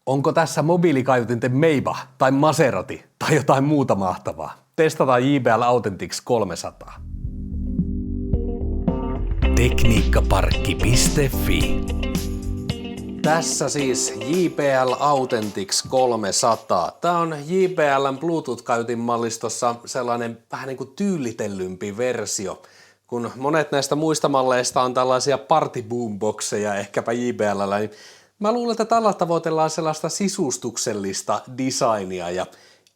Onko tässä mobiilikaiutinten Maybach tai Maserati tai jotain muuta mahtavaa? Testataan JBL Authentics 300. Tekniikkaparkki.fi. Tässä siis JBL Authentics 300. Tämä on JBL:n Bluetooth-kaiutin mallistossa sellainen vähän niin kuin tyylitellympi versio, kun monet näistä muista malleista on tällaisia party boomboxeja ehkäpä JBL:llä, niin mä luulen, että tällä tavoitellaan sellaista sisustuksellista designia ja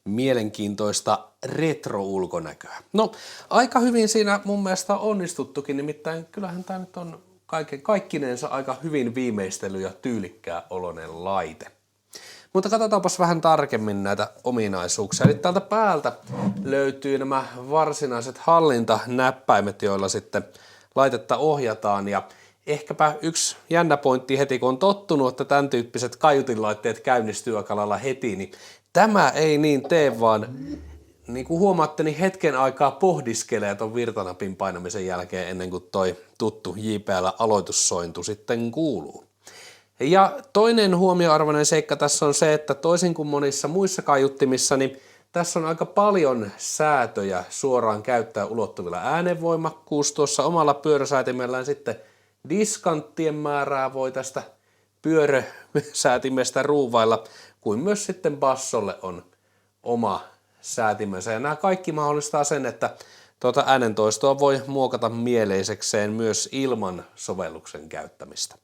mielenkiintoista retro-ulkonäköä. No, aika hyvin siinä mun mielestä on onnistuttukin, nimittäin kyllähän tämä nyt on kaikkinensa aika hyvin viimeistely ja tyylikkää oloinen laite. Mutta katsotaanpas vähän tarkemmin näitä ominaisuuksia. Eli täältä päältä löytyy nämä varsinaiset hallintanäppäimet, joilla sitten laitetta ohjataan. Ja ehkäpä yksi jännä pointti heti, kun on tottunut, että tämän tyyppiset kaiutinlaitteet käynnistyy aika lailla heti, niin tämä ei niin tee, vaan niin kuin huomaatte, niin hetken aikaa pohdiskelee tuon virtanapin painamisen jälkeen ennen kuin toi tuttu JBL-aloitussointu sitten kuuluu. Ja toinen huomioarvoinen seikka tässä on se, että toisin kuin monissa muissa kaiuttimissa, niin tässä on aika paljon säätöjä suoraan käyttää ulottuvilla. Äänenvoimakkuus tuossa omalla pyörösäätimellään, sitten diskanttien määrää voi tästä pyörösäätimestä ruuvailla, kuin myös sitten bassolle on oma säätimensä. Ja nämä kaikki mahdollistaa sen, että tuota äänentoistoa voi muokata mieleisekseen myös ilman sovelluksen käyttämistä.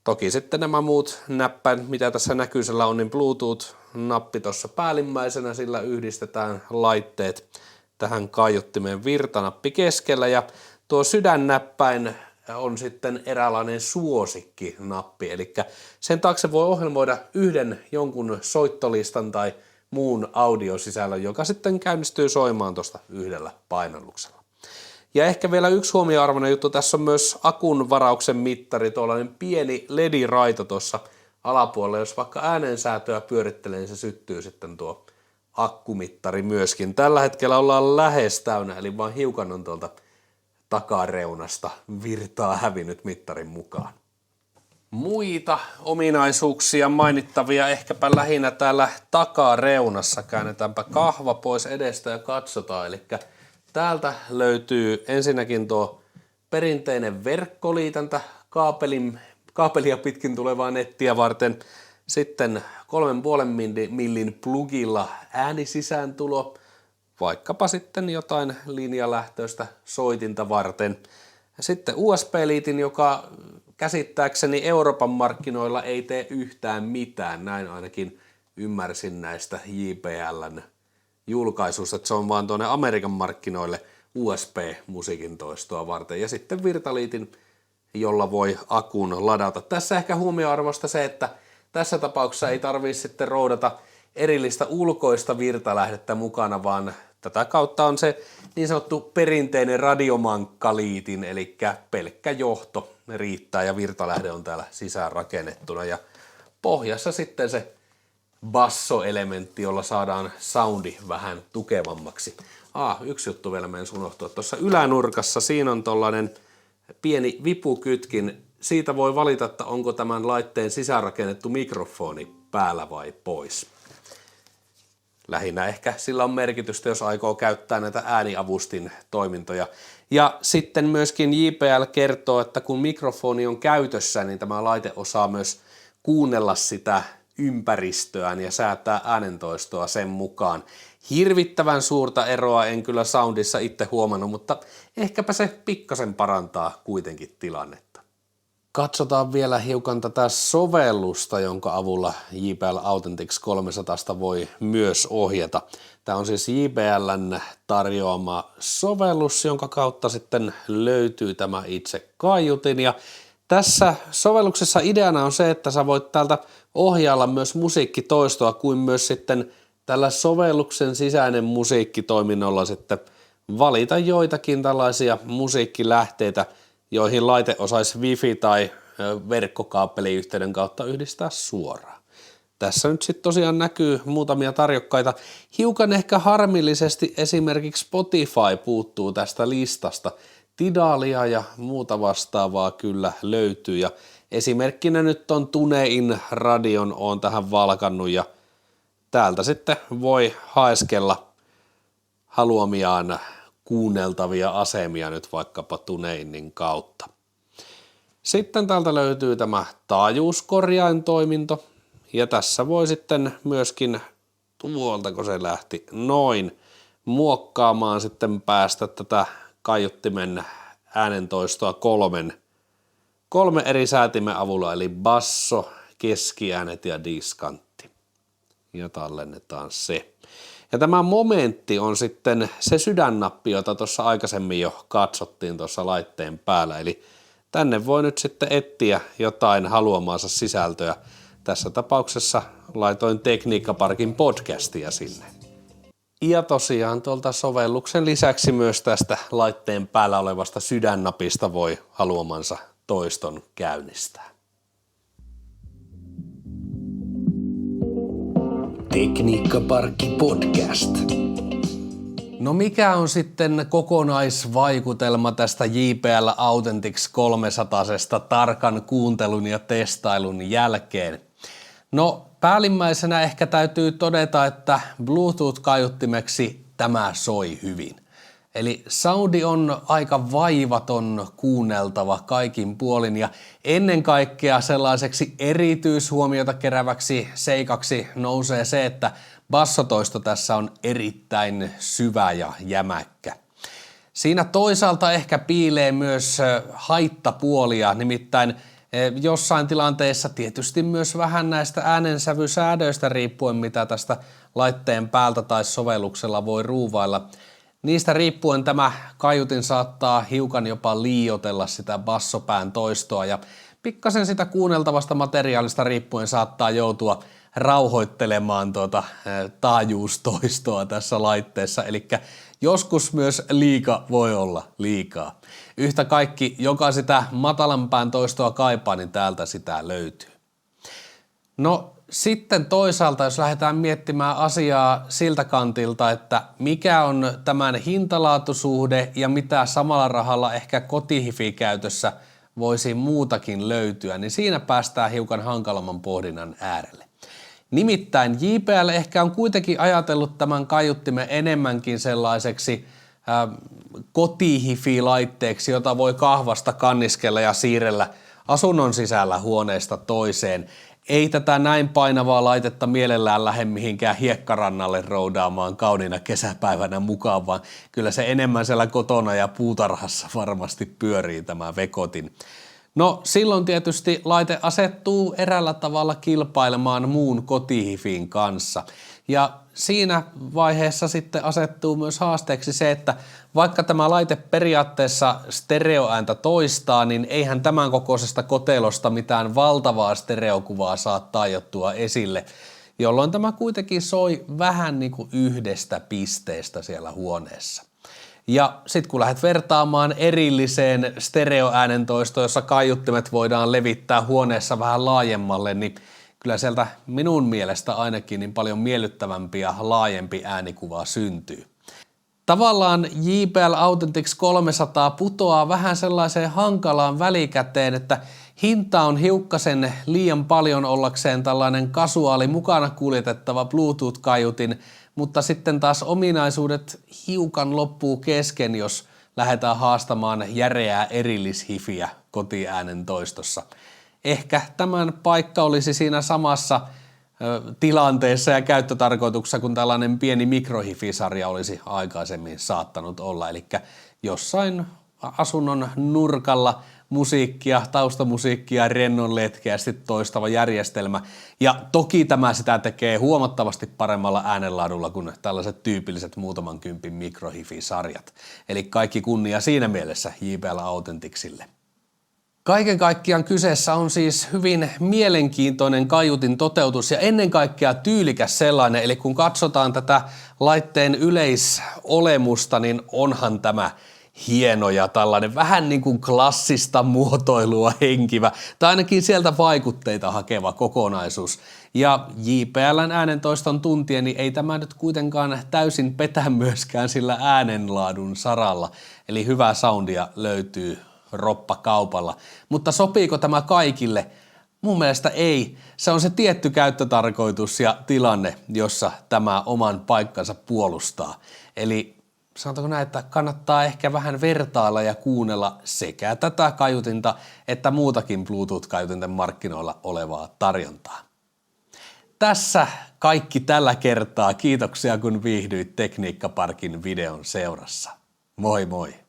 Toki sitten nämä muut näppäin, mitä tässä näkyisellä on, niin Bluetooth-nappi tuossa päällimmäisenä, sillä yhdistetään laitteet tähän kaiuttimeen, virtanappi keskellä, ja tuo sydännäppäin on sitten eräänlainen suosikkinappi, eli sen taakse voi ohjelmoida yhden jonkun soittolistan tai muun audiosisällön, joka sitten käynnistyy soimaan tuosta yhdellä painalluksella. Ja ehkä vielä yksi huomioarvoinen juttu, tässä on myös akun varauksen mittari, tuollainen pieni LED-raito tuossa alapuolella, jos vaikka äänensäätöä pyörittelee, niin se syttyy sitten tuo akkumittari myöskin. Tällä hetkellä ollaan lähes täynnä, eli vain hiukan on tuolta takareunasta virtaa hävinnyt mittarin mukaan. Muita ominaisuuksia mainittavia ehkäpä lähinnä täällä takareunassa. Käännetäänpä kahva pois edestä ja katsotaan. Eli täältä löytyy ensinnäkin tuo perinteinen verkkoliitäntä kaapelia pitkin tulevaa nettiä varten. Sitten 3,5 millin plugilla äänisisääntulo, vaikkapa sitten jotain linjalähtöistä soitinta varten. Sitten USB-liitin, joka käsittääkseni Euroopan markkinoilla ei tee yhtään mitään, näin ainakin ymmärsin näistä JBL:n julkaisuista, että se on vaan tuonne Amerikan markkinoille USB-musiikin toistoa varten. Ja sitten virtaliitin, jolla voi akun ladata. Tässä ehkä huomioarvosta se, että tässä tapauksessa ei tarvitse sitten roudata erillistä ulkoista virtalähdettä mukana, vaan tätä kautta on se niin sanottu perinteinen radiomankkaliitin, eli pelkkä johto riittää ja virtalähde on täällä sisään rakennettuna. Ja pohjassa sitten se bassoelementti, jolla saadaan soundi vähän tukevammaksi. Yksi juttu vielä meidän unohtua. Tuossa ylänurkassa siinä on tollainen pieni vipukytkin. Siitä voi valita, että onko tämän laitteen sisäänrakennettu mikrofoni päällä vai pois. Lähinnä ehkä sillä on merkitystä, jos aikoo käyttää näitä ääniavustin toimintoja. Ja sitten myöskin JBL kertoo, että kun mikrofoni on käytössä, niin tämä laite osaa myös kuunnella sitä ympäristöään ja säätää äänentoistoa sen mukaan. Hirvittävän suurta eroa en kyllä soundissa itse huomannut, mutta ehkäpä se pikkasen parantaa kuitenkin tilannetta. Katsotaan vielä hiukan tätä sovellusta, jonka avulla JBL Authentics 300 voi myös ohjata. Tämä on siis JBL:n tarjoama sovellus, jonka kautta sitten löytyy tämä itse kaiutin. Ja tässä sovelluksessa ideana on se, että sä voit täältä ohjailla myös musiikkitoistoa, kuin myös sitten tällä sovelluksen sisäinen musiikkitoiminnolla sitten valita joitakin tällaisia musiikkilähteitä, joihin laite osaisi wifi- tai verkkokaapeliyhteyden kautta yhdistää suoraan. Tässä nyt sitten tosiaan näkyy muutamia tarjokkaita. Hiukan ehkä harmillisesti esimerkiksi Spotify puuttuu tästä listasta. Tidalia ja muuta vastaavaa kyllä löytyy, ja Esimerkkinä nyt on TuneIn radion on tähän valkannut ja täältä sitten voi haeskella haluamiaan kuunneltavia asemia nyt vaikkapa TuneInin kautta. Sitten täältä löytyy tämä taajuuskorjaintoiminto ja tässä voi sitten myöskin tuoltako se lähti noin muokkaamaan sitten päästä tätä kaiuttimen äänentoistoa kolme eri säätimen avulla, eli basso, keskiäänet ja diskantti. Ja tallennetaan se. Ja tämä momentti on sitten se sydännappi, jota tuossa aikaisemmin jo katsottiin tuossa laitteen päällä, eli tänne voi nyt sitten etsiä jotain haluamaansa sisältöä. Tässä tapauksessa laitoin Tekniikkaparkin podcastia sinne. Ja tosiaan tuolta sovelluksen lisäksi myös tästä laitteen päällä olevasta sydännapista voi haluamansa toiston käynnistää. Tekniikkaparkki podcast. No mikä on sitten kokonaisvaikutelma tästä JBL Authentics 300 tarkan kuuntelun ja testailun jälkeen? No päällimmäisenä ehkä täytyy todeta, että Bluetooth-kaiuttimeksi tämä soi hyvin. Eli soundi on aika vaivaton kuunneltava kaikin puolin ja ennen kaikkea sellaiseksi erityishuomiota keräväksi seikaksi nousee se, että bassotoisto tässä on erittäin syvä ja jämäkkä. Siinä toisaalta ehkä piilee myös haittapuolia, nimittäin jossain tilanteessa tietysti myös vähän näistä äänensävysäädöistä riippuen, mitä tästä laitteen päältä tai sovelluksella voi ruuvailla. Niistä riippuen tämä kaiutin saattaa hiukan jopa liioitella sitä bassopään toistoa ja pikkasen sitä kuunneltavasta materiaalista riippuen saattaa joutua rauhoittelemaan taajuustoistoa tässä laitteessa, eli joskus myös liika voi olla liikaa. Yhtä kaikki, joka sitä matalampään toistoa kaipaa, niin täältä sitä löytyy. No sitten toisaalta, jos lähdetään miettimään asiaa siltä kantilta, että mikä on tämän hintalaatusuhde ja mitä samalla rahalla ehkä kotihifi-käytössä voisi muutakin löytyä, niin siinä päästään hiukan hankalamman pohdinnan äärelle. Nimittäin JBL ehkä on kuitenkin ajatellut tämän kaiuttimen enemmänkin sellaiseksi kotihifi-laitteeksi, jota voi kahvasta kanniskella ja siirrellä asunnon sisällä huoneesta toiseen. Ei tätä näin painavaa laitetta mielellään lähde mihinkään hiekkarannalle roudaamaan kauniina kesäpäivänä mukaan, vaan kyllä se enemmän siellä kotona ja puutarhassa varmasti pyörii tämä vekotin. No silloin tietysti laite asettuu eräällä tavalla kilpailemaan muun kotihifin kanssa. Ja siinä vaiheessa sitten asettuu myös haasteeksi se, että vaikka tämä laite periaatteessa stereoääntä toistaa, niin eihän tämän kokoisesta kotelosta mitään valtavaa stereokuvaa saa taijottua esille, jolloin tämä kuitenkin soi vähän niin kuin yhdestä pisteestä siellä huoneessa. Ja sitten kun lähdet vertaamaan erilliseen stereoäänentoistoon, jossa kaiuttimet voidaan levittää huoneessa vähän laajemmalle, niin kyllä sieltä minun mielestä ainakin niin paljon miellyttävämpi ja laajempi äänikuva syntyy. Tavallaan JBL Authentics 300 putoaa vähän sellaiseen hankalaan välikäteen, että hinta on hiukkasen liian paljon ollakseen tällainen kasuaali mukana kuljetettava Bluetooth-kaiutin, mutta sitten taas ominaisuudet hiukan loppuu kesken, jos lähdetään haastamaan järeää erillishifiä kotiäänen toistossa. Ehkä tämän paikka olisi siinä samassa tilanteessa ja käyttötarkoituksessa, kun tällainen pieni mikrohifisarja olisi aikaisemmin saattanut olla. Eli jossain asunnon nurkalla musiikkia, taustamusiikkia rennon letkeästi toistava järjestelmä. Ja toki tämä sitä tekee huomattavasti paremmalla äänenlaadulla kuin tällaiset tyypilliset muutaman kympin mikrohifisarjat. Eli kaikki kunnia siinä mielessä JBL Authenticsille. Kaiken kaikkiaan kyseessä on siis hyvin mielenkiintoinen kaiutin toteutus ja ennen kaikkea tyylikäs sellainen, eli kun katsotaan tätä laitteen yleisolemusta, niin onhan tämä hieno ja tällainen vähän niin kuin klassista muotoilua henkivä, tai ainakin sieltä vaikutteita hakeva kokonaisuus. Ja JBL:n äänentoiston tuntien, niin ei tämä nyt kuitenkaan täysin petä myöskään sillä äänenlaadun saralla, eli hyvää soundia löytyy roppakaupalla. Mutta sopiiko tämä kaikille? Mun mielestä ei. Se on se tietty käyttötarkoitus ja tilanne, jossa tämä oman paikkansa puolustaa. Eli sanotaanko näin, että kannattaa ehkä vähän vertailla ja kuunnella sekä tätä kaiutinta että muutakin Bluetooth-kaiutinten markkinoilla olevaa tarjontaa. Tässä kaikki tällä kertaa. Kiitoksia kun viihdyit Tekniikkaparkin videon seurassa. Moi moi!